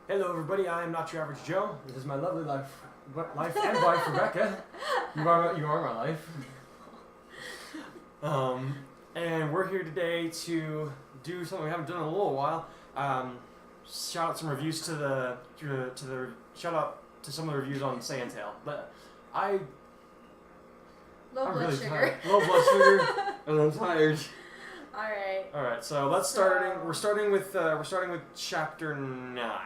Hello, everybody. I am not your average Joe. This is my lovely life and wife, Rebecca. You are my life. And we're here today to do something we haven't done in a little while. Shout out some reviews to shout out to some of the reviews on Saiyan Tail. But I'm really tired. Low blood sugar, and I'm tired. All right. So we're starting with chapter 9. Yeah.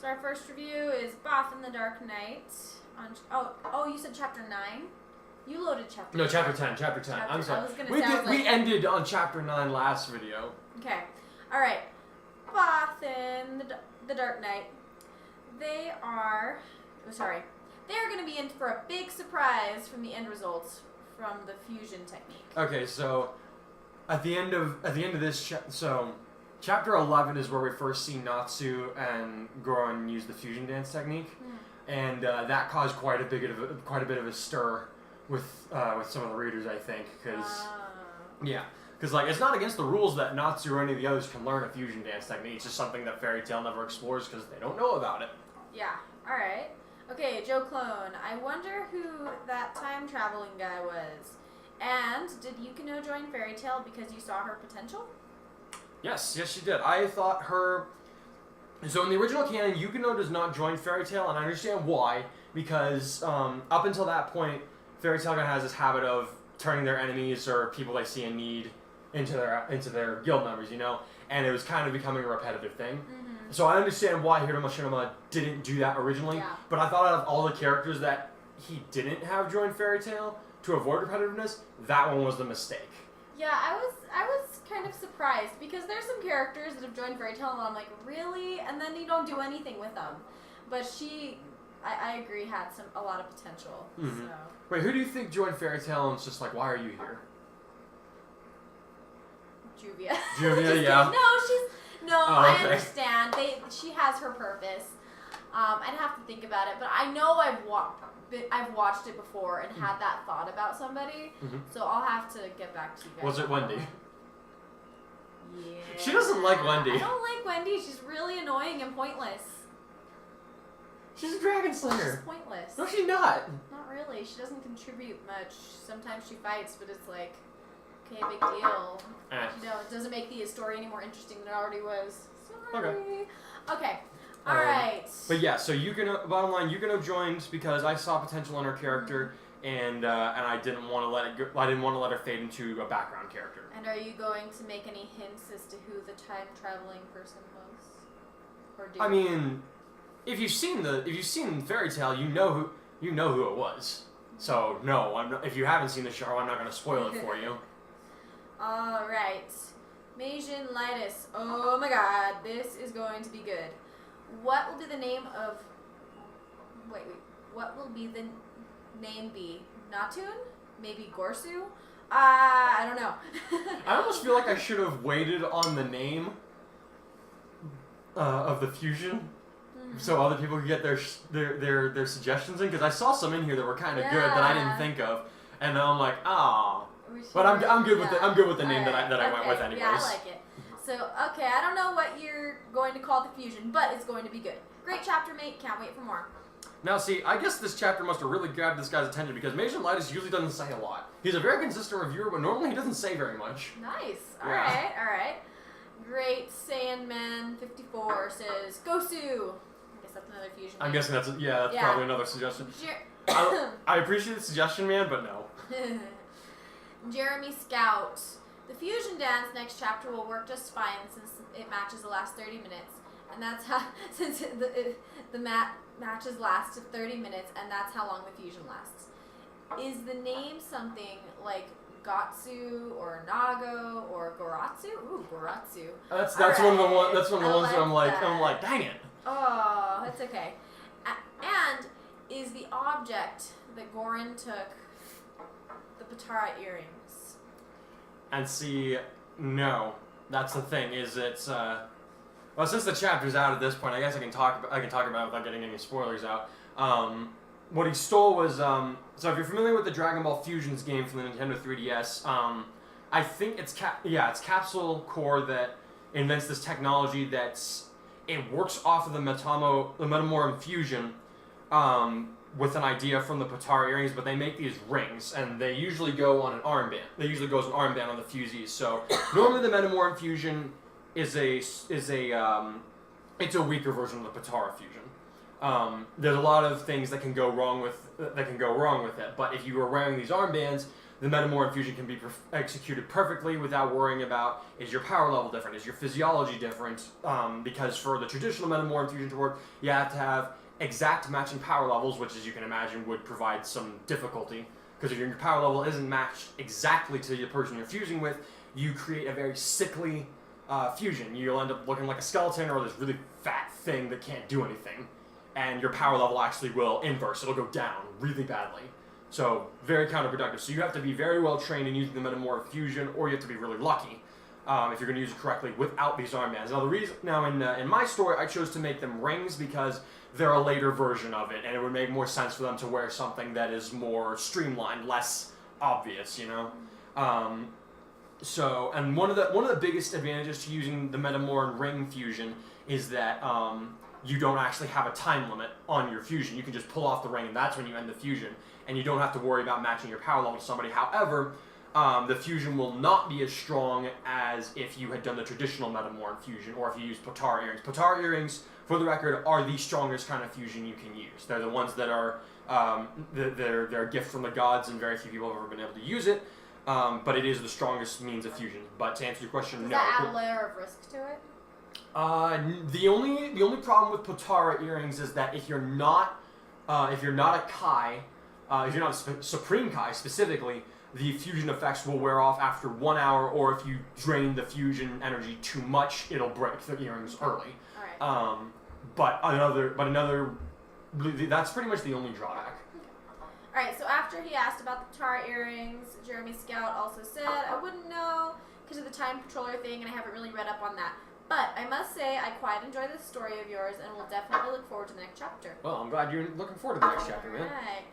So our first review is Bath in the Dark Knight. You said chapter 9. You loaded chapter. No, 9. chapter 10. Chapter 10. I'm sorry. I was gonna say, we ended on chapter 9 last video. Okay. All right. Bath in the Dark Knight. They are going to be in for a big surprise from the end results from the fusion technique. Okay, so at the end of this chapter 11 is where we first see Natsu and Goron use the fusion dance technique, and that caused quite a bit of a stir with some of the readers, I think, because like it's not against the rules that Natsu or any of the others can learn a fusion dance technique. It's just something that Fairy Tail never explores because they don't know about it. Yeah. All right. Okay, Joe Clone. I wonder who that time traveling guy was. And did Yukino join Fairy Tail because you saw her potential? Yes, she did. I thought her... So in the original canon, Yukino does not join Fairy Tail, and I understand why. Because up until that point, Fairy Tail has this habit of turning their enemies or people they see in need into their guild members, and it was kind of becoming a repetitive thing. Mm-hmm. So I understand why Hiromu Shinama didn't do that originally, but I thought out of all the characters that he didn't have join Fairy Tail to avoid repetitiveness, that one was the mistake. Yeah, I was kind of surprised because there's some characters that have joined Fairy Tail and I'm like, really? And then you don't do anything with them. But she, I agree, had a lot of potential. Mm-hmm. So. Wait, who do you think joined Fairy Tail and it's just like, why are you here? Juvia. Juvia, yeah. I understand. She has her purpose. I'd have to think about it, but I know I've watched it before and had that thought about somebody, so I'll have to get back to you guys. Was it Wendy? Yeah. She doesn't like Wendy. I don't like Wendy. She's really annoying and pointless. She's a dragon slayer. She's pointless. No, she's not. Not really. She doesn't contribute much. Sometimes she fights, but it's like, okay, big deal. It doesn't make the story any more interesting than it already was. Sorry. Okay. All right. But yeah, so bottom line, Yukino joined because I saw potential in her character, and I didn't want to let it go. I didn't want to let her fade into a background character. And are you going to make any hints as to who the time traveling person was? I mean, if you've seen Fairy Tail, you know who it was. So no, I'm not, if you haven't seen the show, I'm not going to spoil it for you. All right, Majin Lightus. Oh my God, this is going to be good. What will be the name of... Wait. What will be the name be? Natun? Maybe Gorsu? I don't know. I almost feel like I should have waited on the name of the fusion so other people could get their suggestions in, because I saw some in here that were kind of good that I didn't think of, and I'm like, but I'm good with the name that I went with anyways. Yeah, I like it. So, okay, I don't know what you're going to call the fusion, but it's going to be good. Great chapter, mate. Can't wait for more. Now, see, I guess this chapter must have really grabbed this guy's attention because Majin Lightus usually doesn't say a lot. He's a very consistent reviewer, but normally he doesn't say very much. Nice. All right. Great Saiyan Man 54 says, Gosu. I guess that's another fusion. I'm guessing that's probably another suggestion. I appreciate the suggestion, man, but no. Jeremy Scout. The fusion dance next chapter will work just fine since it matches the last 30 minutes. And that's how, since the matches last 30 minutes, and that's how long the fusion lasts. Is the name something like Gotsu or Nago or Goratsu? Ooh, Goratsu. That's one of the ones that I'm like, dang it. Oh, that's okay. And is the object that Goron took the Patara earrings? And see, no, that's the thing. Is it's well, since the chapter's out at this point, I guess I can talk about it without getting any spoilers out. What he stole was so if you're familiar with the Dragon Ball Fusions game from the Nintendo 3DS, I think it's Capsule Core that invents this technology that's it works off of the Metamor infusion with an idea from the Potara earrings, but they make these rings, and they usually go on an armband. They usually go as an armband on the fusees. So normally the Metamor infusion is it's a weaker version of the Potara fusion. There's a lot of things that can go wrong with it, but if you are wearing these armbands, the Metamor infusion can be executed perfectly without worrying about, is your power level different, is your physiology different, because for the traditional Metamor infusion to work, you have to have exact matching power levels, which, as you can imagine, would provide some difficulty, because if your power level isn't matched exactly to the person you're fusing with, you create a very sickly fusion. You'll end up looking like a skeleton or this really fat thing that can't do anything, and your power level actually will inverse. It'll go down really badly. So very counterproductive. So you have to be very well trained in using the Metamor fusion, or you have to be really lucky if you're going to use it correctly without these armbands. Now in my story, I chose to make them rings because they're a later version of it, and it would make more sense for them to wear something that is more streamlined, less obvious, you know. And one of the biggest advantages to using the Metamor ring fusion is that you don't actually have a time limit on your fusion. You can just pull off the ring, and that's when you end the fusion, and you don't have to worry about matching your power level to somebody. However, the fusion will not be as strong as if you had done the traditional Metamor fusion, or if you used Potara earrings. Potara earrings, for the record, are the strongest kind of fusion you can use. They're the ones that are they're a gift from the gods, and very few people have ever been able to use it. But it is the strongest means of fusion. But to answer your question, Does no. that add a layer of risk to it? The only problem with Potara earrings is that if you're not a Kai, if you're not a Supreme Kai specifically, the fusion effects will wear off after 1 hour, or if you drain the fusion energy too much, it'll break the earrings early. All right. That's pretty much the only drawback. Alright, so after he asked about the Potara earrings, Jeremy Scout also said, I wouldn't know because of the Time Patroller thing, and I haven't really read up on that. But I must say, I quite enjoy this story of yours, and will definitely look forward to the next chapter. Well, I'm glad you're looking forward to the next chapter, man. Alright.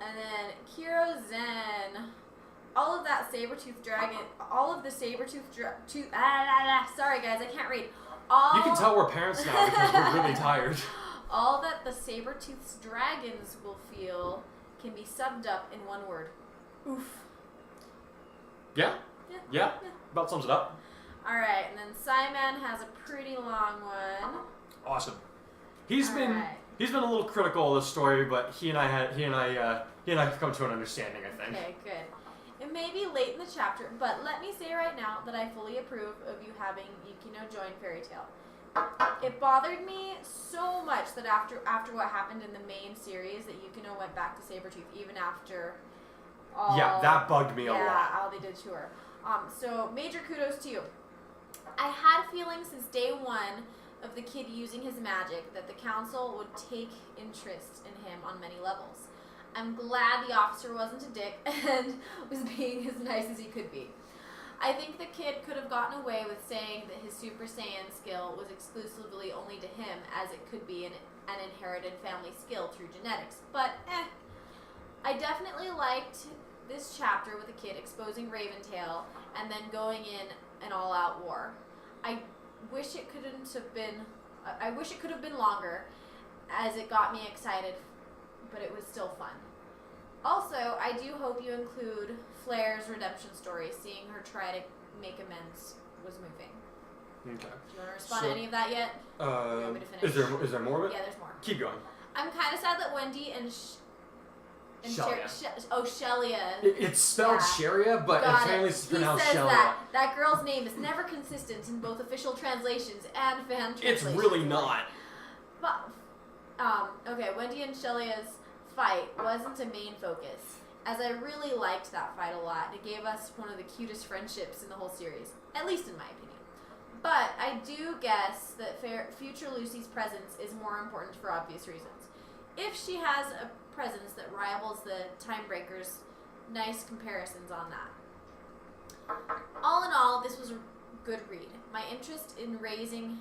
And then Kiro Zen. All of that saber-toothed dragon, all of the saber-toothed sorry guys, I can't read. You can tell we're parents now because we're really tired. All that the saber-toothed dragons will feel can be summed up in one word. Oof. Yeah? Yeah. About sums it up. Alright, and then Simon has a pretty long one. Awesome. He's been a little critical of the story, but he and I have come to an understanding, I think. Okay, good. It may be late in the chapter, but let me say right now that I fully approve of you having Yukino join Fairy Tail. It bothered me so much that after what happened in the main series that Yukino went back to Sabretooth, even after all... Yeah, that bugged me a lot. Yeah, all they did to her. So major kudos to you. I had a feeling since day one of the kid using his magic that the council would take interest in him on many levels. I'm glad the officer wasn't a dick and was being as nice as he could be. I think the kid could have gotten away with saying that his Super Saiyan skill was exclusively only to him, as it could be an inherited family skill through genetics, but I definitely liked this chapter with the kid exposing Raventail and then going in an all-out war. I wish it could have been longer, as it got me excited, but it was still fun. Also, I do hope you include Flair's redemption story. Seeing her try to make amends was moving. Okay. Do you want to respond to any of that yet? You want me to finish? Is there more of it? Yeah, there's more. Keep going. I'm kind of sad that Wendy and Shelia. Shelia. It's spelled Sheria, but apparently it's pronounced He says Shelia. that girl's name is never consistent in both official translations and fan translations. It's really not. But, okay, Wendy and Shelia's fight wasn't a main focus, as I really liked that fight a lot. It gave us one of the cutest friendships in the whole series, at least in my opinion. But I do guess that future Lucy's presence is more important for obvious reasons. If she has a presence that rivals the Timebreakers, nice comparisons on that. All in all, this was a good read. My interest in raising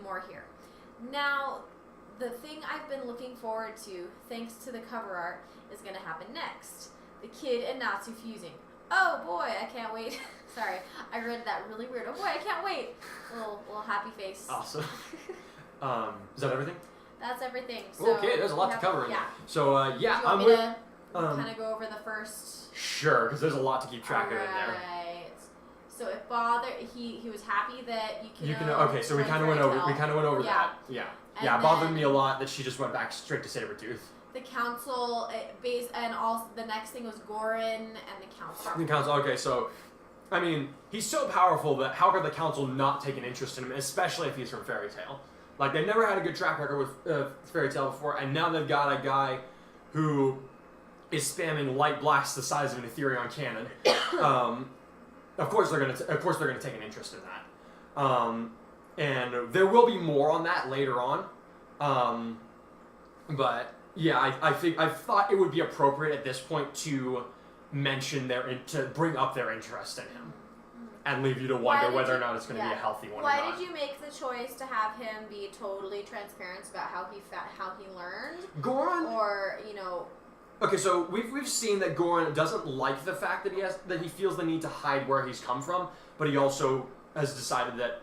more here. Now, the thing I've been looking forward to, thanks to the cover art, is going to happen next. The kid and Natsu fusing. Oh boy, I can't wait. Sorry, I read that really weird. Oh boy, I can't wait. Little happy face. Awesome. Is that everything? That's everything. So okay, there's a lot to cover in there. So yeah, I'm with. Kind of go over the first. Sure, because there's a lot to keep track of in there. Right. So it bothered. He was happy that you can. Okay, so we kind of went over. We kind of went over that. Yeah. Yeah, it bothered me a lot that she just went back straight to Sabretooth. The council, and also the next thing was Goran and the council. The council. Okay, so. I mean, he's so powerful that how could the council not take an interest in him, especially if he's from Fairy Tail? Like, they've never had a good track record with Fairy Tail before, and now they've got a guy who is spamming light blasts the size of an Ethereon cannon. Of course they're gonna take an interest in that. And there will be more on that later on. But yeah, I thought it would be appropriate at this point to mention to bring up their interest in him, and leave you to wonder whether or not it's going to be a healthy one. Why did you make the choice to have him be totally transparent about how he learned? Goran, or Okay, so we've seen that Goran doesn't like the fact that he feels the need to hide where he's come from, but he also has decided that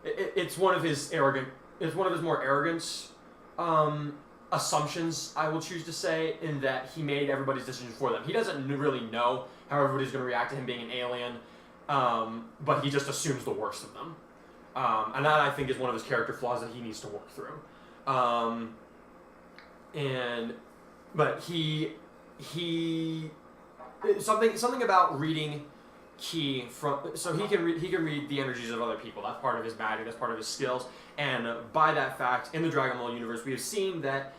it's one of his more arrogant assumptions, I will choose to say, in that he made everybody's decision for them. He doesn't really know how everybody's going to react to him being an alien, but he just assumes the worst of them. And that, I think, is one of his character flaws that he needs to work through. But he something about reading Ki so he can read the energies of other people. That's part of his magic. That's part of his skills. And by that fact, in the Dragon Ball universe, we have seen that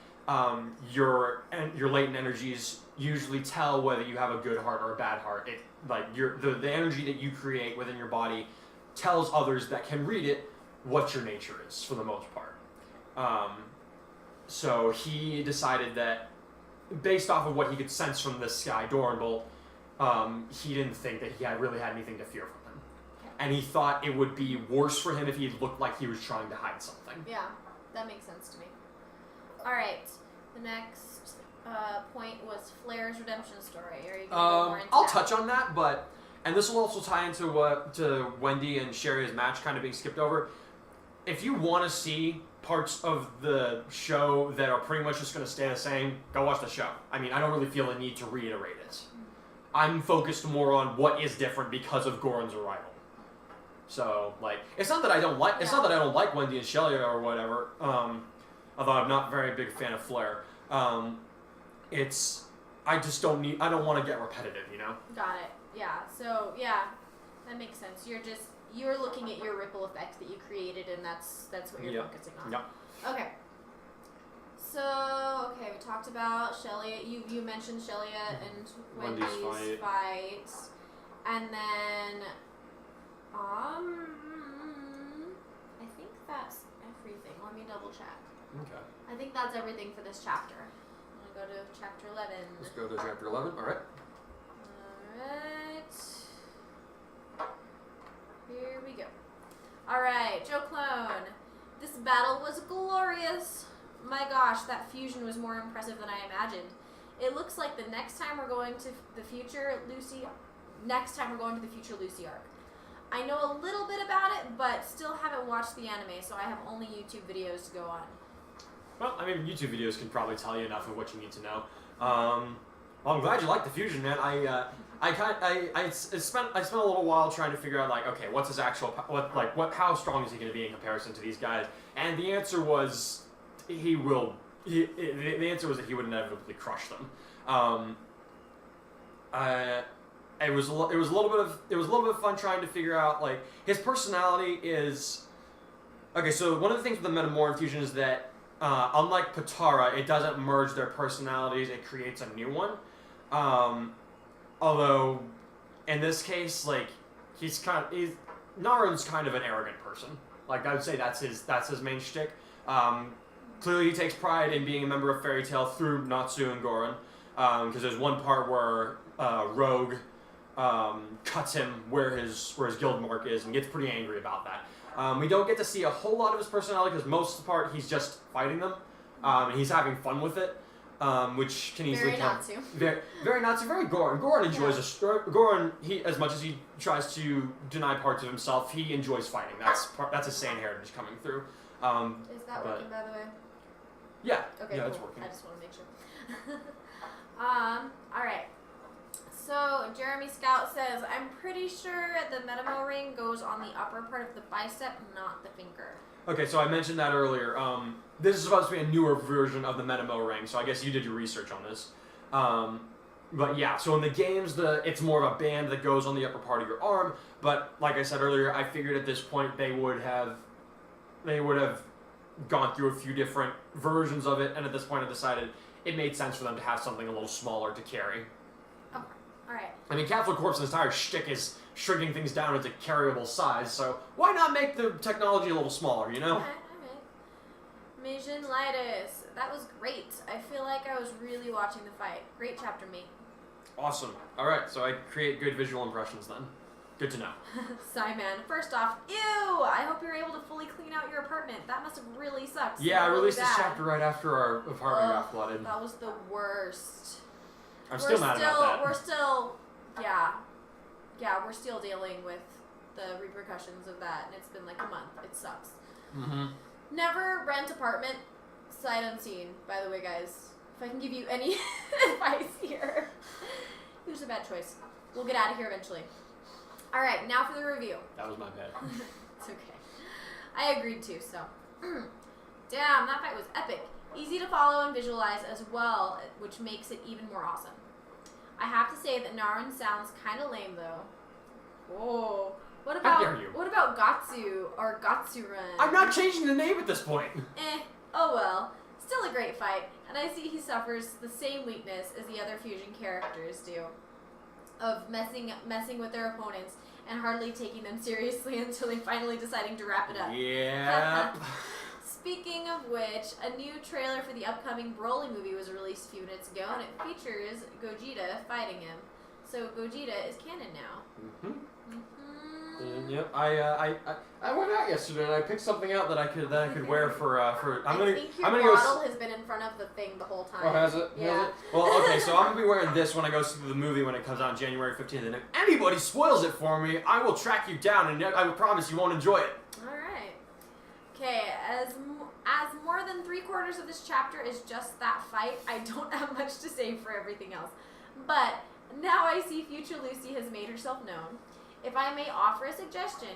your latent energies usually tell whether you have a good heart or a bad heart. The energy that you create within your body tells others that can read it what your nature is, for the most part. So he decided that, based off of what he could sense from this guy, Doran Bolt, he didn't think that he really had anything to fear from him. And he thought it would be worse for him if he looked like he was trying to hide something. Yeah, that makes sense to me. Alright, the next point was Flair's redemption story. Are you going to go more into I'll that? touch on that, and this will also tie into to Wendy and Sherry's match kind of being skipped over. If you want to see parts of the show that are pretty much just going to stay the same, go watch the show. I mean, I don't really feel the need to reiterate it. I'm focused more on what is different because of Goran's arrival. So, it's not that I don't like Wendy and Shelly or whatever. Although I'm not a very big fan of Flair. I don't want to get repetitive, Got it. Yeah. So yeah, that makes sense. You're looking at your ripple effect that you created, and that's what you're focusing on. Yep. Okay. So, we talked about Shelia. You mentioned Shelia and Wendy's fight. And then, I think that's everything. Let me double check. Okay. I think that's everything for this chapter. I'm going to go to chapter 11. Let's go to chapter 11. All right. Here we go. Alright, Joe Clone. This battle was glorious. My gosh, that fusion was more impressive than I imagined. It looks like the next time we're going to the future Lucy arc. I know a little bit about it, but still haven't watched the anime, so I have only YouTube videos to go on. Well, I mean, YouTube videos can probably tell you enough of what you need to know. Well, I'm glad you liked the fusion, man. I spent a little while trying to figure out, okay, what's his actual, how strong is he going to be in comparison to these guys? And the answer was the answer was that he would inevitably crush them. It was a little bit of fun trying to figure out, his personality is, okay, so one of the things with the Metamorph fusion is that, unlike Potara, it doesn't merge their personalities, it creates a new one. Although, in this case, Narun's kind of an arrogant person. I would say that's his main shtick. Clearly he takes pride in being a member of Fairy Tail through Natsu and Goran. Because there's one part where Rogue cuts him where his guild mark is and gets pretty angry about that. We don't get to see a whole lot of his personality because most of the part he's just fighting them. And he's having fun with it. which can easily Very come Natsu. very Natsu, very Goran. Goran enjoys Goran. He, as much as he tries to deny parts of himself, he enjoys fighting. That's a Saiyan heritage coming through. Is that working, by the way? Yeah. Okay, yeah, cool. it's working. I just want to make sure. All right. So Jeremy Scout says, I'm pretty sure the Metamo ring goes on the upper part of the bicep, not the finger. Okay, so I mentioned that earlier. This is supposed to be a newer version of the Metamo ring, so I guess you did your research on this. But yeah, so in the games, it's more of a band that goes on the upper part of your arm. But like I said earlier, I figured at this point they would have gone through a few different versions of it, and at this point I decided it made sense for them to have something a little smaller to carry. Okay, alright. I mean, Catholic Corpse's entire shtick is shrinking things down into carryable size, so why not make the technology a little smaller, you know? Alright. Majinlitis. That was great. I feel like I was really watching the fight. Great chapter, mate. Awesome. Alright, so I create good visual impressions then. Good to know. Simon. First off, ew! I hope you're able to fully clean out your apartment. That must have really sucked. Yeah, I released bad. this chapter right after our apartment got flooded. That was the worst. I'm still mad about that. We're still dealing with the repercussions of that, and it's been like a month. It sucks. Mm-hmm. Never rent apartment, sight unseen, by the way, guys. If I can give you any advice here. It was a bad choice. We'll get out of here eventually. Alright, now for the review. That was my bad. It's okay. I agreed to, so. Damn, that fight was epic. Easy to follow and visualize as well, which makes it even more awesome. I have to say that Narun sounds kind of lame, though. Whoa. What about, How dare you? What about Gatsu or Gatsurun? I'm not changing the name at this point. Oh well. Still a great fight, and I see he suffers the same weakness as the other fusion characters do, of messing with their opponents and hardly taking them seriously until they finally deciding to wrap it up. Yeah. Speaking of which, a new trailer for the upcoming Broly movie was released a few minutes ago, and it features Gogeta fighting him. So Gogeta is canon now. Mm-hmm. Yep, I went out yesterday and I picked something out that I could wear for I think your model has been in front of the thing the whole time. Oh, has it? Yeah. Has it? Well, okay, so I'm gonna be wearing this when I go see the movie when it comes out on January 15th. And if anybody spoils it for me, I will track you down, and I will promise you won't enjoy it. All right. Okay, as more than 3/4 of this chapter is just that fight, I don't have much to say for everything else. But now I see future Lucy has made herself known. If I may offer a suggestion,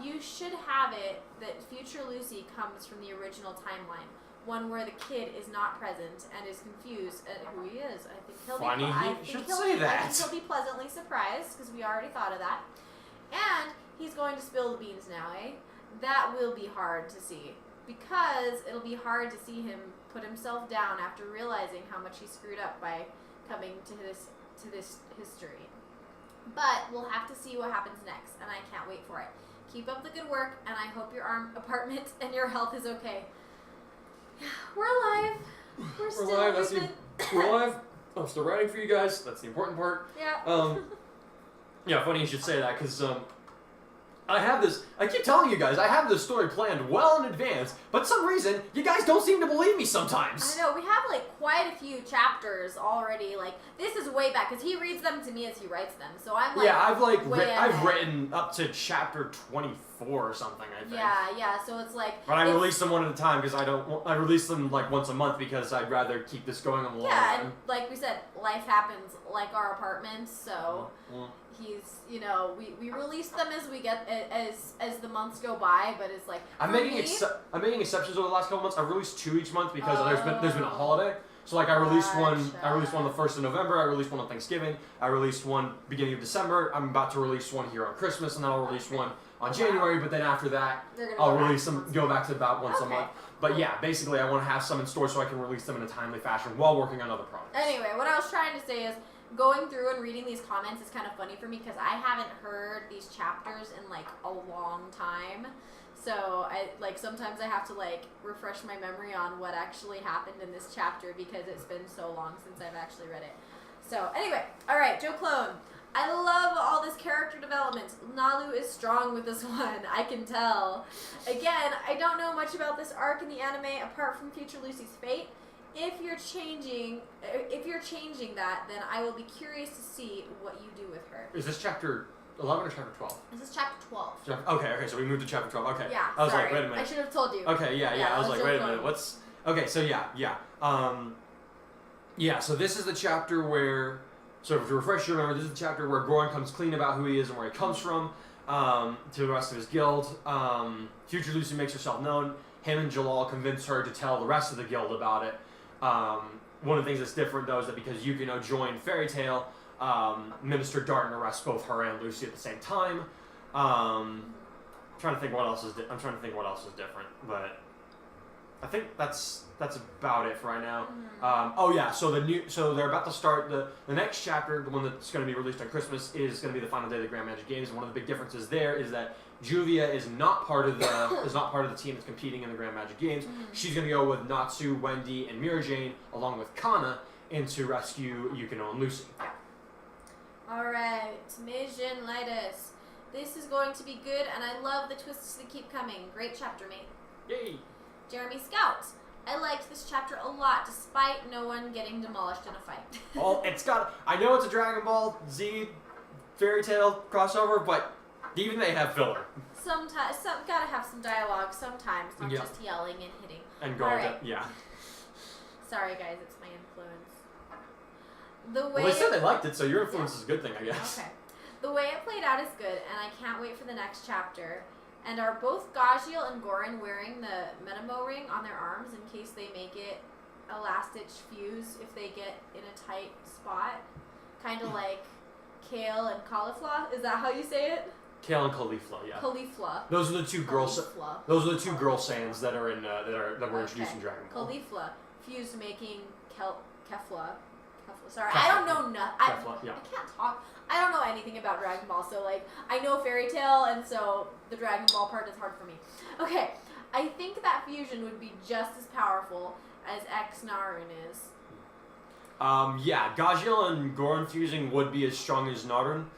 you should have it that future Lucy comes from the original timeline, one where the kid is not present and is confused at who he is. I think he'll Funny, I he should think say I that. think he'll be pleasantly surprised because we already thought of that. And he's going to spill the beans now, eh? That will be hard to see because it'll be hard to see him put himself down after realizing how much he screwed up by coming to this history. But we'll have to see what happens next, and I can't wait for it. Keep up the good work, and I hope your apartment and your health is okay. We're alive. We're still alive. We're alive. I'm still writing for you guys. That's the important part. Yeah. Yeah, funny you should say that, because I keep telling you guys, I have this story planned well in advance, but some reason, you guys don't seem to believe me sometimes. I know, we have like quite a few chapters already, like, this is way back, because he reads them to me as he writes them, so I'm like, yeah, I've ahead. written up to chapter 24 or something, I think. Yeah, so it's like... But I release them one at a time, because I release them like once a month, because I'd rather keep this going on the long Yeah, run. and like we said, life happens like our apartments, so... He's, we release them as we get as the months go by, but it's like I'm making exceptions over the last couple months. I've released 2 each month because there's been a holiday. So like I released one the 1st of November. I released one on Thanksgiving. I released one beginning of December. I'm about to release one here on Christmas, and then I'll release one on January. But then after that, I'll release them. Go back to about once a month. But yeah, basically I want to have some in store so I can release them in a timely fashion while working on other projects. Anyway, what I was trying to say is, going through and reading these comments is kind of funny for me because I haven't heard these chapters in like a long time. So sometimes I have to like refresh my memory on what actually happened in this chapter because it's been so long since I've actually read it. So anyway, all right, Joe Clone. I love all this character development. Nalu is strong with this one, I can tell. Again, I don't know much about this arc in the anime apart from future Lucy's fate. if you're changing that, then I will be curious to see what you do with her. Is this chapter 11 or chapter 12? This is chapter 12. Okay, so we moved to chapter 12. Okay. Yeah. I was sorry. like, wait a minute. I should have told you. Okay, yeah. I was like, wait a minute. What's okay? So so this is the chapter where. So to refresh your memory, this is the chapter where Goran comes clean about who he is and where he comes from to the rest of his guild. Future Lucy makes herself known. Him and Jalal convince her to tell the rest of the guild about it. One of the things that's different, though, is that because Yukino joined Fairy Tail, Minister Darton arrests both her and Lucy at the same time. I'm trying to think what else is different, but I think that's about it for right now. So they're about to start the next chapter, the one that's going to be released on Christmas, is going to be the final day of the Grand Magic Games. And one of the big differences there is that Juvia is not part of the team that's competing in the Grand Magic Games. She's going to go with Natsu, Wendy, and Mirajane along with Kana in to rescue Yukino and Lucy. All right, Mission Lightus. This is going to be good, and I love the twists that keep coming. Great chapter, mate. Yay! Jeremy Scout. I liked this chapter a lot, despite no one getting demolished in a fight. I know it's a Dragon Ball Z Fairy Tail crossover, but even they have filler. Sometimes, gotta have some dialogue sometimes, not just yelling and hitting. And going right. Sorry guys, it's my influence. Well, they said they liked it, so your influence is a good thing, I guess. Okay. The way it played out is good, and I can't wait for the next chapter. And are both Gajiel and Goran wearing the Metamo ring on their arms in case they make it a last-ditch fuse if they get in a tight spot? Kind of like Kale and Caulifla? Is that how you say it? Kale and Caulifla, yeah. Caulifla. Those are the two girl Saiyans that are in that were introduced in Dragon Ball. Caulifla fused making Kefla. Sorry, I don't know nothing. I can't talk. I don't know anything about Dragon Ball, so I know Fairy Tail, and so the Dragon Ball part is hard for me. Okay, I think that fusion would be just as powerful as X Narun is. Gajiel and Goran fusing would be as strong as Narun,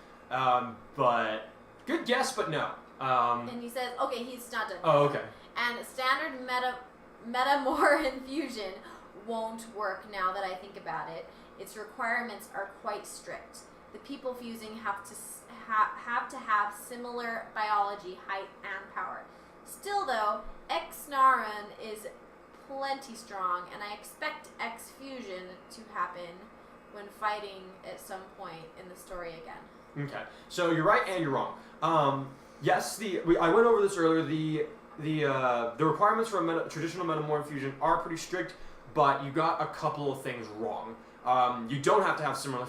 but good guess, but no. And he says, okay, he's not done. Oh, okay. And standard Metamoran fusion won't work now that I think about it. Its requirements are quite strict. The people fusing have to have similar biology, height, and power. Still, though, X Narun is plenty strong, and I expect X fusion to happen when fighting at some point in the story again. Okay, so you're right and you're wrong. Yes, I went over this earlier. The requirements for a traditional Metamorph fusion are pretty strict, but you got a couple of things wrong. You don't have to have similar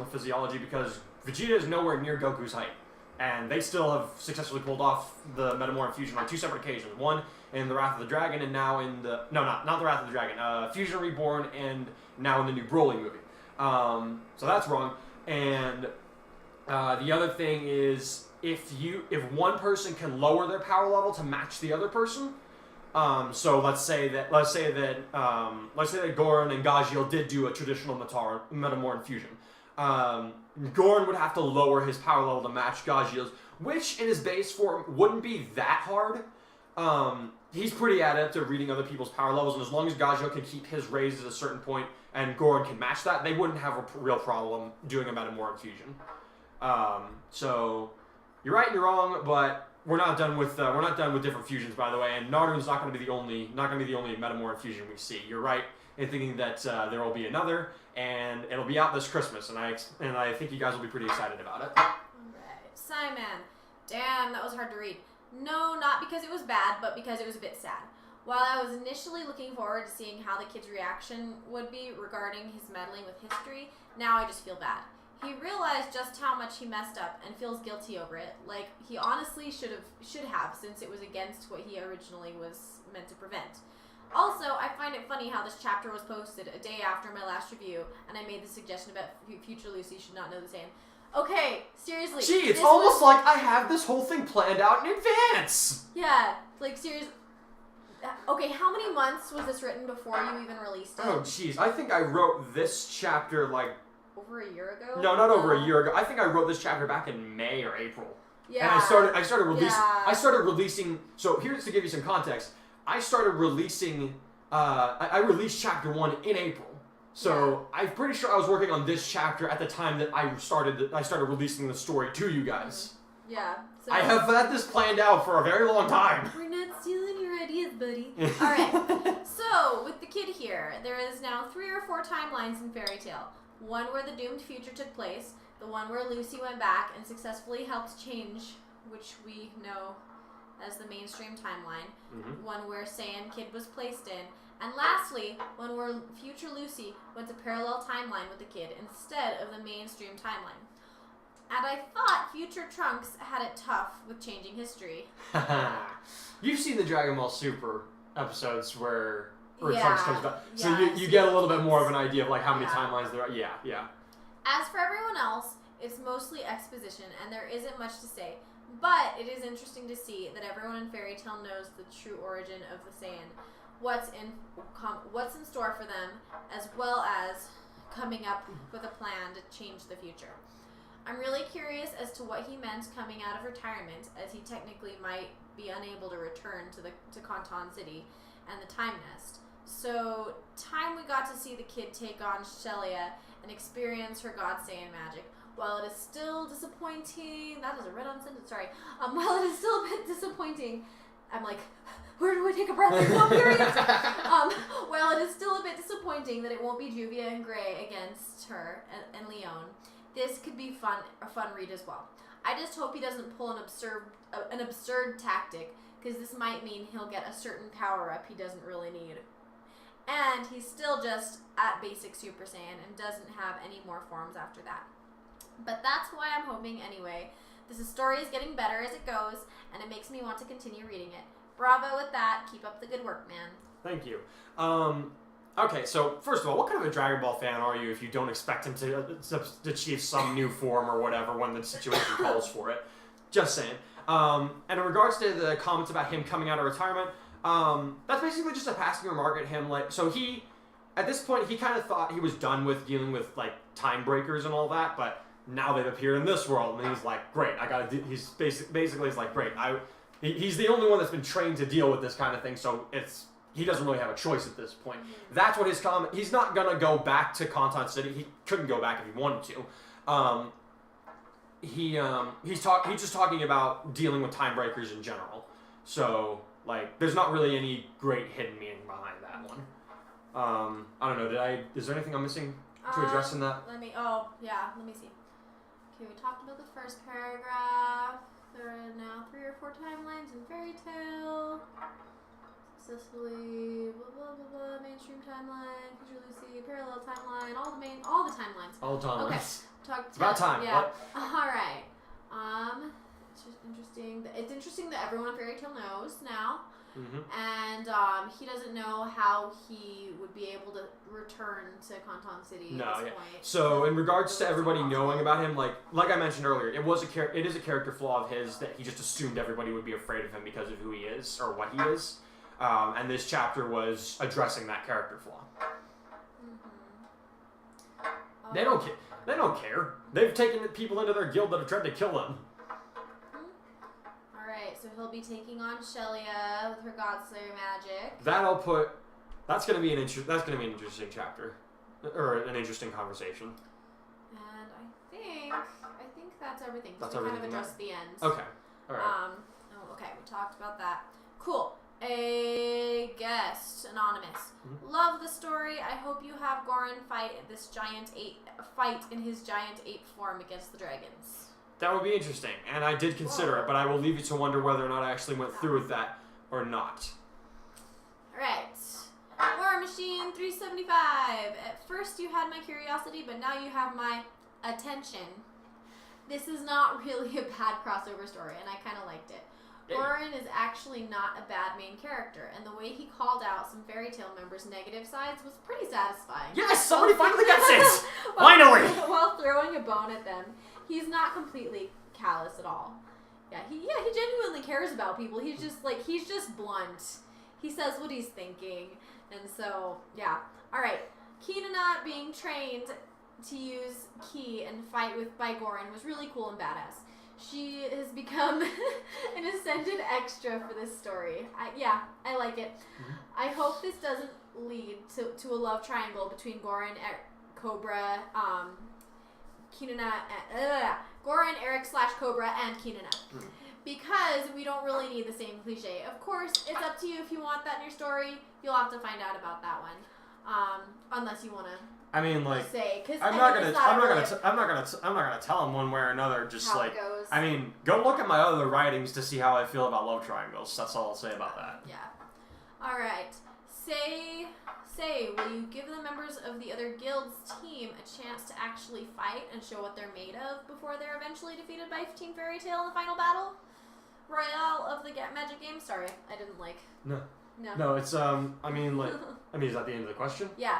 physiology because Vegeta is nowhere near Goku's height, and they still have successfully pulled off the Metamorph fusion on two separate occasions. One in the Wrath of the Dragon, and now in the not the Wrath of the Dragon, Fusion Reborn, and now in the new Broly movie. So that's wrong. And the other thing is if one person can lower their power level to match the other person. So let's say that Goran and Gajiel did do a traditional Metamorph fusion. Goran would have to lower his power level to match Gajiel's, which in his base form wouldn't be that hard. He's pretty adept at reading other people's power levels, and as long as Gajiel can keep his raised at a certain point and Goran can match that, they wouldn't have a real problem doing a Metamorph fusion. So you're right and you're wrong, but we're not done with different fusions, by the way. And Narun's not going to be the only Metamorph fusion we see. You're right in thinking that there will be another, and it'll be out this Christmas, and I think you guys will be pretty excited about it. Alright, Simon. Damn, that was hard to read. No, not because it was bad, but because it was a bit sad. While I was initially looking forward to seeing how the kid's reaction would be regarding his meddling with history, now I just feel bad. He realized just how much he messed up and feels guilty over it, like he honestly should have, since it was against what he originally was meant to prevent. Also, I find it funny how this chapter was posted a day after my last review, and I made the suggestion about future Lucy should not know the Saiyan. Okay, seriously. Gee, it's almost like I have this whole thing planned out in advance. Yeah, like seriously. Okay, how many months was this written before you even released it? Oh, jeez, I think I wrote this chapter over a year ago? No, not over a year ago. I think I wrote this chapter back in May or April. Yeah. And I started releasing. So here's to give you some context. I started releasing I released chapter 1 in April. So I'm pretty sure I was working on this chapter at the time that I started releasing the story to you guys. Yeah. So I have had this planned out for a very long time. We're not stealing your ideas, buddy. Alright. So, with the kid here, there is now 3 or 4 timelines in Fairy Tail. One where the doomed future took place, the one where Lucy went back and successfully helped change, which we know as the mainstream timeline. One where Saiyan Kid was placed in. And lastly, one where future Lucy went to parallel timeline with the kid instead of the mainstream timeline. And I thought future Trunks had it tough with changing history. You've seen the Dragon Ball Super episodes where Yeah. Trunks comes back. So Yeah, you get a little bit more of an idea of like how many Yeah. timelines there are. Yeah. As for everyone else, it's mostly exposition and there isn't much to say. But it is interesting to see that everyone in Fairy Tail knows the true origin of the Saiyan. What's in store for them, as well as coming up with a plan to change the future. I'm really curious as to what he meant coming out of retirement, as he technically might be unable to return to Canton City and the Time Nest. So, time we got to see the kid take on Shelia and experience her God Saiyan magic. While it is still disappointing, that is a read-on sentence, sorry. While it is still a bit disappointing, I'm like, where do I take a breath? Like, what period? While it is still a bit disappointing that it won't be Juvia and Gray against her and Leon, this could be a fun read as well. I just hope he doesn't pull an absurd tactic, because this might mean he'll get a certain power-up he doesn't really need. And he's still just at basic Super Saiyan and doesn't have any more forms after that. But that's why I'm hoping anyway. This story is getting better as it goes, and it makes me want to continue reading it. Bravo with that. Keep up the good work, man. Thank you. Okay, so first of all, what kind of a Dragon Ball fan are you if you don't expect him to achieve some new form or whatever when the situation calls for it? Just saying. And in regards to the comments about him coming out of retirement, that's basically just a passing remark at him. Like, so he, at this point, he kind of thought he was done with dealing with like time breakers and all that, but now they've appeared in this world, and he's like, great, I gotta. He's basically he's like, great, he's the only one that's been trained to deal with this kind of thing, so he doesn't really have a choice at this point. That's what his comment. He's not gonna go back to Canton City. He couldn't go back if he wanted to. He's just talking about dealing with time breakers in general. So like, there's not really any great hidden meaning behind that one. I don't know. Is there anything I'm missing to address in that? Let me see. Okay, we talked about the first paragraph. There are now 3 or 4 timelines in Fairy Tail. Successfully, blah blah blah blah. Mainstream timeline, Future Lucy, parallel timeline, all the timelines. All timelines. Okay, it's about time. Yeah. All right. It's just interesting. It's interesting that everyone in Fairy Tail knows now. And he doesn't know how he would be able to return to Canton City at this point. So in regards to everybody knowing about him, like I mentioned earlier, it is a character flaw of his that he just assumed everybody would be afraid of him because of who he is or what he is. And this chapter was addressing that character flaw. They don't care. They don't care. They've taken people into their guild that have tried to kill them. So he'll be taking on Shelia with her Godslayer magic. That's gonna be an interesting chapter, or an interesting conversation. And I think that's everything. That's we everything. Kind of addressed the ends. Okay. All right. Okay, we talked about that. Cool. A guest, anonymous. Love the story. I hope you have Goran fight in his giant ape form against the dragons. That would be interesting, and I did consider it, but I will leave you to wonder whether or not I actually went through with that or not. Alright. War Machine 375. At first you had my curiosity, but now you have my attention. This is not really a bad crossover story, and I kind of liked it. Goran is actually not a bad main character, and the way he called out some Fairy Tail members' negative sides was pretty satisfying. Yes, somebody finally gets it! Finally! While throwing a bone at them. He's not completely callous at all. Yeah, he genuinely cares about people. He's just blunt. He says what he's thinking. And so, yeah. Alright. Kinana being trained to use Ki and fight by Goran was really cool and badass. She has become an ascended extra for this story. I like it. Mm-hmm. I hope this doesn't lead to a love triangle between Goran, Cobra, Goran, Eric / Cobra, and Kinana. Mm. Because we don't really need the same cliche. Of course, it's up to you if you want that in your story. You'll have to find out about that one, unless you want to. I mean, like, say, cause I'm not gonna tell him one way or another. Just how like, it goes. I mean, go look at my other writings to see how I feel about love triangles. That's all I'll say about that. Yeah. All right. Say, will you give the members of the other guild's team a chance to actually fight and show what they're made of before they're eventually defeated by Team Fairy Tail in the final battle royale of the Magic game? Sorry, I didn't like. No. No. No, it's I mean, like, is that the end of the question? Yeah.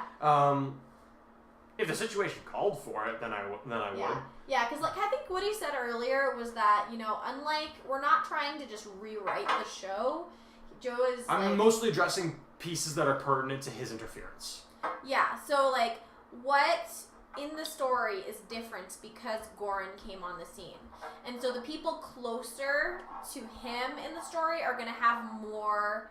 If the situation called for it, then I would. Yeah, because like I think what he said earlier was that, you know, unlike we're not trying to just rewrite the show. Joe is. I'm mostly addressing pieces that are pertinent to his interference. Yeah. So like, what in the story is different because Goran came on the scene, and so the people closer to him in the story are gonna have more.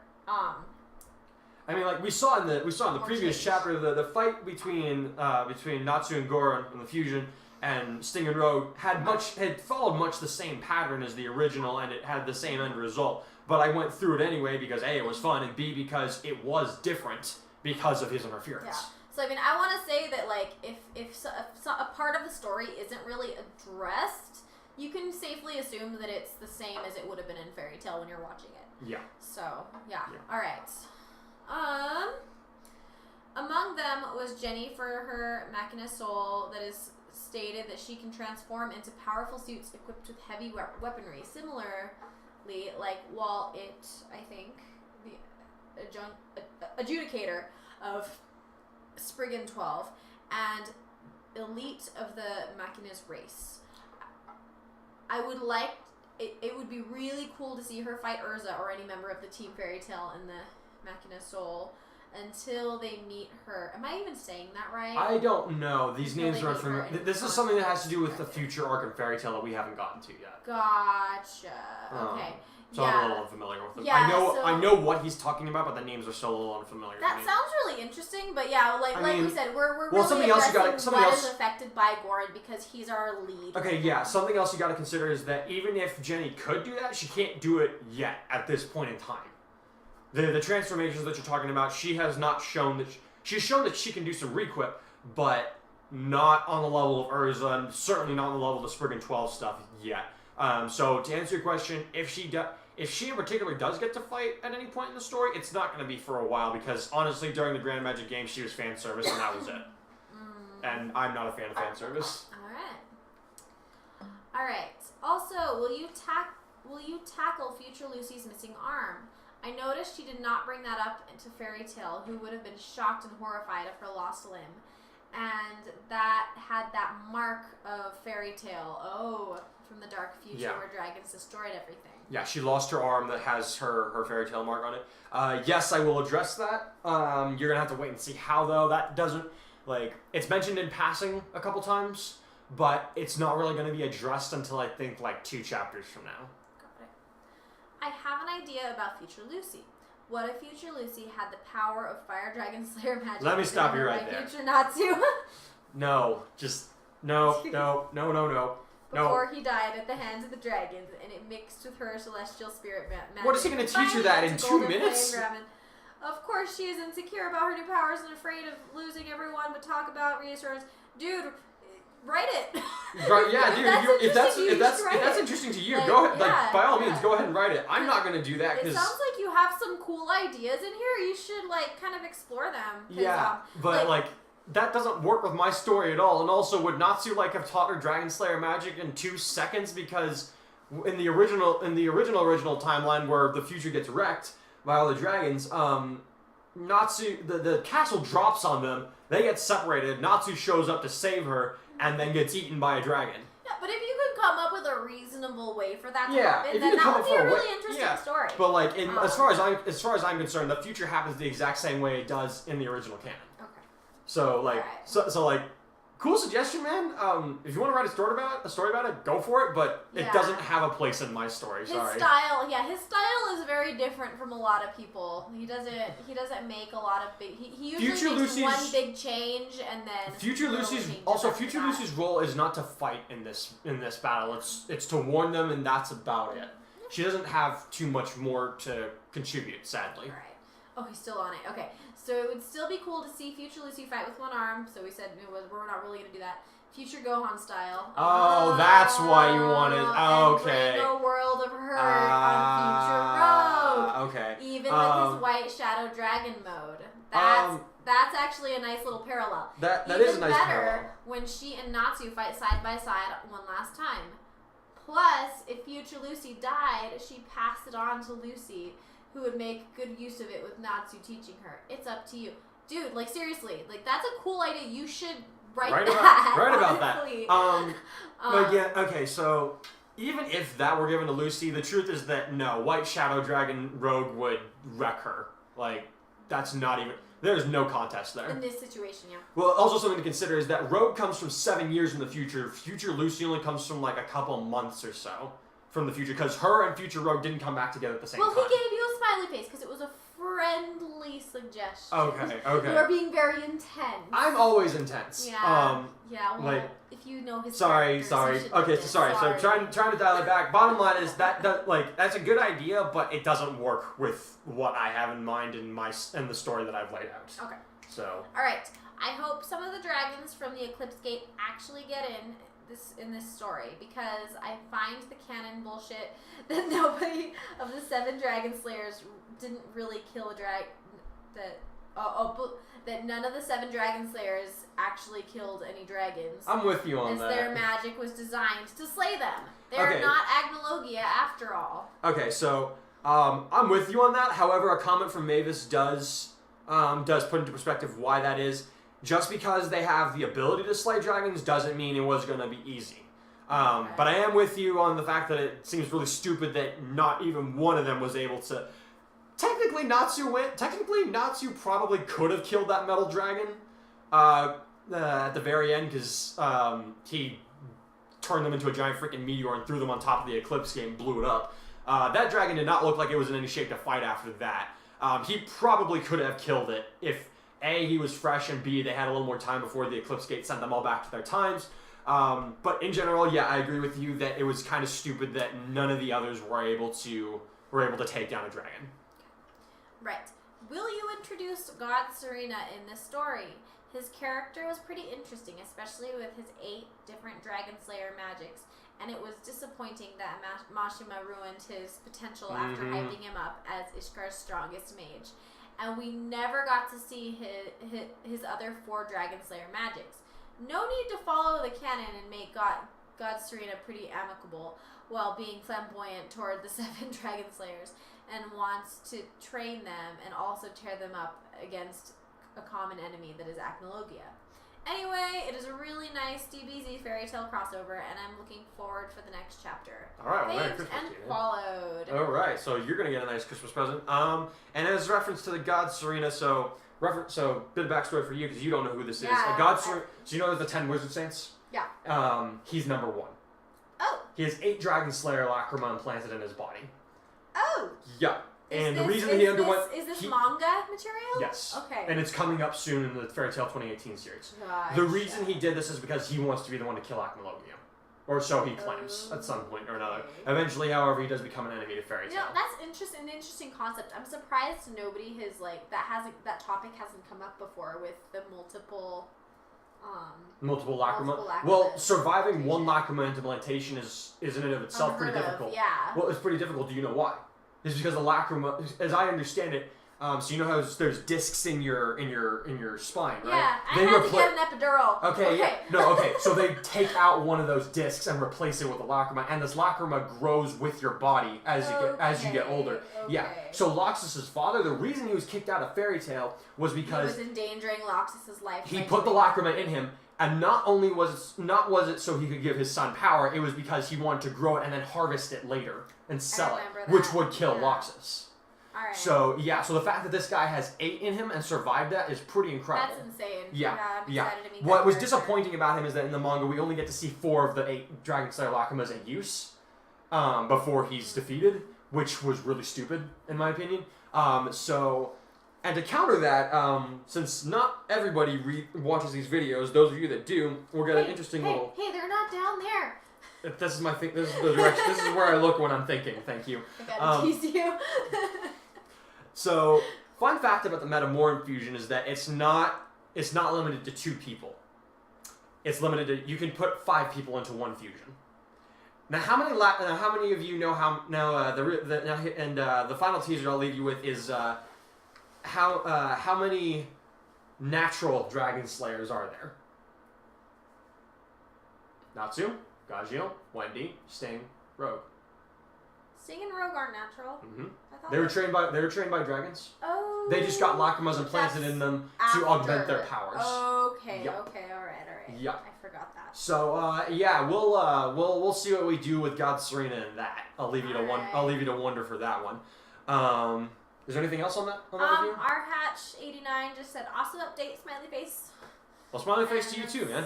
I mean, like we saw in the previous chapter, the fight between Natsu and Goran in the fusion and Sting and Rogue had followed much the same pattern as the original, and it had the same end result. But I went through it anyway because A, it was fun, and B, because it was different because of his interference. Yeah. So I mean, I want to say that like if a part of the story isn't really addressed, you can safely assume that it's the same as it would have been in Fairy Tail when you're watching it. Yeah. So yeah. All right. Among them was Jenny for her Machina Soul that is stated that she can transform into powerful suits equipped with heavy weaponry. Similarly, like Wall-It, I think, the adjudicator of Spriggan 12, and elite of the Machina's race. I would like, it would be really cool to see her fight Urza or any member of the Team Fairy Tail in the Machina Soul until they meet her. Am I even saying that right? I don't know. These Until names they are meet her familiar. in This is something that has to do with the future arc in Fairy Tail that we haven't gotten to yet. Gotcha. Okay. So I'm a little unfamiliar with them. Yeah, I know what he's talking about, but the names are still a little unfamiliar. That to me. sounds really interesting, but yeah, like we said, we're well, really something else addressing what is affected by Goran because he's our lead. Okay, yeah. Something else you got to consider is that even if Jenny could do that, she can't do it yet at this point in time. The transformations that you're talking about, she has not shown that she's shown that she can do some requip, but not on the level of Urza, and certainly not on the level of the Spriggan 12 stuff yet. So to answer your question, if she in particular does get to fight at any point in the story, it's not going to be for a while because honestly, during the Grand Magic game, she was fan service and that was it. And I'm not a fan of fan service. All right. Also, will you tackle future Lucy's missing arm? I noticed she did not bring that up into Fairy Tail, who would have been shocked and horrified of her lost limb. And that had that mark of Fairy Tail. Oh, from the dark future where dragons destroyed everything. Yeah, she lost her arm that has her Fairy Tail mark on it. Yes, I will address that. You're going to have to wait and see how, though. That doesn't, it's mentioned in passing a couple times, but it's not really going to be addressed until I think, 2 chapters from now. Got it. I have an idea about future Lucy. What if future Lucy had the power of Fire Dragon Slayer magic? Let me stop you right there. Future Natsu. No, just, no. Before he died at the hands of the dragons, and it mixed with her celestial spirit magic. What is he going to teach her that in 2 minutes? Of course, she is insecure about her new powers and afraid of losing everyone, but talk about reassurance. Dude, write it. Right, yeah, dude. If that's interesting to you, go ahead. By all means, go ahead and write it. I'm not going to do that because it sounds like you have some cool ideas in here. You should kind of explore them. Yeah, but that doesn't work with my story at all. And also, would Natsu have taught her Dragon Slayer magic in 2 seconds? Because in the original timeline where the future gets wrecked by all the dragons, Natsu the castle drops on them. They get separated. Natsu shows up to save her, and then gets eaten by a dragon. Yeah, but if you could come up with a reasonable way for that to happen, if then you that would be a really way, interesting story. But as far as I'm concerned, the future happens the exact same way it does in the original canon. Okay. So Cool suggestion, man. If you want to write a story about it, go for it. But it doesn't have a place in my story. Sorry. His style is very different from a lot of people. He doesn't make a lot of big. He usually makes one big change and then. Future Lucy's role is not to fight in this battle. It's to warn them, and that's about it. She doesn't have too much more to contribute, sadly. All right. Oh, he's still on it. Okay. So it would still be cool to see Future Lucy fight with one arm. So we said we're not really going to do that. Future Gohan style. Oh, that's why you wanted... Okay. Bring a world of hurt on Future Road. Okay. Even with his White Shadow Dragon mode. That's actually a nice little parallel. That is a nice parallel. Even better when she and Natsu fight side by side one last time. Plus, if Future Lucy died, she passed it on to Lucy, who would make good use of it with Natsu teaching her. It's up to you. Dude, like seriously, like that's a cool idea. You should write about that. But yeah, okay, so even if that were given to Lucy, the truth is that no, White Shadow Dragon Rogue would wreck her. Like, that's not even... There's no contest there. In this situation, yeah. Well, also something to consider is that Rogue comes from 7 years in the future. Future Lucy only comes from like a couple months or so from the future, because her and Future Rogue didn't come back together at the same time. Well, he gave you a smiley face because it was a friendly suggestion. Okay. You are being very intense. I'm always intense. Yeah. Well, like, if you know his sorry. Okay, sorry. So trying to dial it back. Bottom line is that's a good idea, but it doesn't work with what I have in mind in the story that I've laid out. Okay. So. All right. I hope some of the dragons from the Eclipse Gate actually get in this story, because I find the canon bullshit that nobody of the 7 Dragon Slayers didn't really kill a dragon. That none of the 7 Dragon Slayers actually killed any dragons. I'm with you on that. As their magic was designed to slay them. They're not Agnologia after all. Okay, so I'm with you on that. However, a comment from Mavis does put into perspective why that is. Just because they have the ability to slay dragons doesn't mean it was going to be easy. But I am with you on the fact that it seems really stupid that not even one of them was able to... Technically, Natsu probably could have killed that metal dragon at the very end, because he turned them into a giant freaking meteor and threw them on top of the Eclipse Gate and blew it up. That dragon did not look like it was in any shape to fight after that. He probably could have killed it if... A, he was fresh, and B, they had a little more time before the Eclipse Gate sent them all back to their times. But in general, yeah, I agree with you that it was kind of stupid that none of the others were able to take down a dragon. Right. Will you introduce God Serena in this story? His character was pretty interesting, especially with his 8 different Dragon Slayer magics. And it was disappointing that Mashima ruined his potential after hyping him up as Ishkar's strongest mage. And we never got to see his other 4 Dragon Slayer magics. No need to follow the canon and make God Serena pretty amicable while being flamboyant toward the 7 Dragon Slayers, and wants to train them and also tear them up against a common enemy that is Agnologia. Anyway, it is a really nice DBZ fairy tale crossover, and I'm looking forward for the next chapter. All right, well, Merry Thanked Christmas and to you. followed. All right, so you're gonna get a nice Christmas present. And as reference to the God Serena, so bit of backstory for you because you don't know who this is. God Serena. So you know the 10 Wizard Saints? Yeah. He's number 1. Oh. He has 8 Dragon Slayer Lacrima implanted in his body. Oh. Yeah. And the reason that he underwent... Is this manga material? Yes. Okay. And it's coming up soon in the Fairy Tail 2018 series. Gotcha. The reason he did this is because he wants to be the one to kill Agnologia. Or so he claims at some point or another. Eventually, however, he does become an enemy to Fairy Tail. You know, that's an interesting concept. I'm surprised nobody has, that topic hasn't come up before with the multiple Lacrima. Well, surviving one Lacrima implantation is in and of itself pretty difficult. Yeah. Well, it's pretty difficult. Do you know why? It's because the Lacrima, as I understand it, so you know how there's discs in your spine, right? Yeah, I had to get an epidural. Okay. Yeah. No, okay. So they take out one of those discs and replace it with a Lacrima, and this Lacrima grows with your body as you get older. Okay. Yeah. So Loxus's father, the reason he was kicked out of Fairy Tail was because he was endangering Loxus's life. He put the Lacrima in him. And not only was it so he could give his son power, it was because he wanted to grow it and then harvest it later and sell it, which would kill Loxus. Alright. So so the fact that this guy has 8 in him and survived that is pretty incredible. That's insane. Yeah, I'm excited to meet What that was character. disappointing about him is that in the manga we only get to see 4 of the 8 Dragon Slayer Lacrimas in use before he's defeated, which was really stupid in my opinion. And to counter that, since not everybody watches these videos, those of you that do, we'll get an interesting little. Hey, they're not down there. This is my thing. This is the direction. This is where I look when I'm thinking. Thank you. I gotta tease you. So, fun fact about the Metamorph fusion is that it's not limited to 2 people. It's limited to, you can put 5 people into one fusion. Now, how many of you know how the final teaser I'll leave you with is how many natural Dragon Slayers are there? Natsu, Gajeel, Wendy, Sting, Rogue. Sting and Rogue aren't natural. Mm-hmm. I thought They were trained by dragons. Oh. They just got lacrimas implanted in them to augment their powers. Okay. Yep. Okay. All right. Yep. I forgot that. So we'll see what we do with God Serena and that. I'll leave you to wonder for that one. Is there anything else on that review? R Hatch 89 just said awesome update, smiley face. Well, smiley face to you too, man.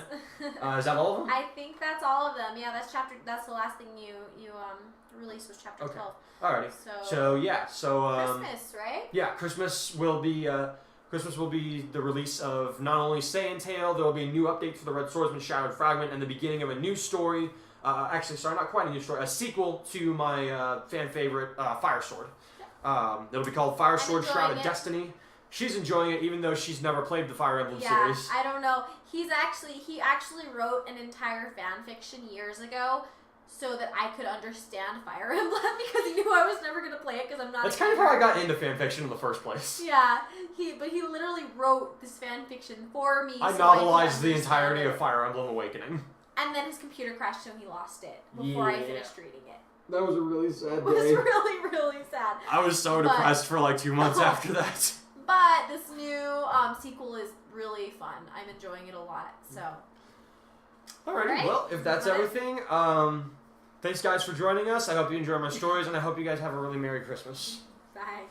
Is that all of them? I think that's all of them. Yeah, that's the last thing you released was chapter 12. Alrighty. So Christmas, right? Yeah, Christmas will be the release of not only Saiyan Tail. There will be a new update for the Red Swordsman Shattered Fragment and the beginning of a new story. Actually, sorry, not quite a new story. A sequel to my fan favorite Fire Sword. It'll be called Fire Sword Shrouded Destiny. She's enjoying it, even though she's never played the Fire Emblem series. I don't know. He actually wrote an entire fan fiction years ago, so that I could understand Fire Emblem because he knew I was never gonna play it because I'm not. That's kind of how I got into fan fiction in the first place. Yeah, he literally wrote this fan fiction for me. I novelized the entirety of Fire Emblem Awakening. And then his computer crashed, so he lost it before I finished reading it. That was a really sad day. It was really, really sad. I was so depressed for like 2 months after that. But this new sequel is really fun. I'm enjoying it a lot. So. Alrighty, well, if that's everything, thanks guys for joining us. I hope you enjoy my stories, and I hope you guys have a really Merry Christmas. Bye.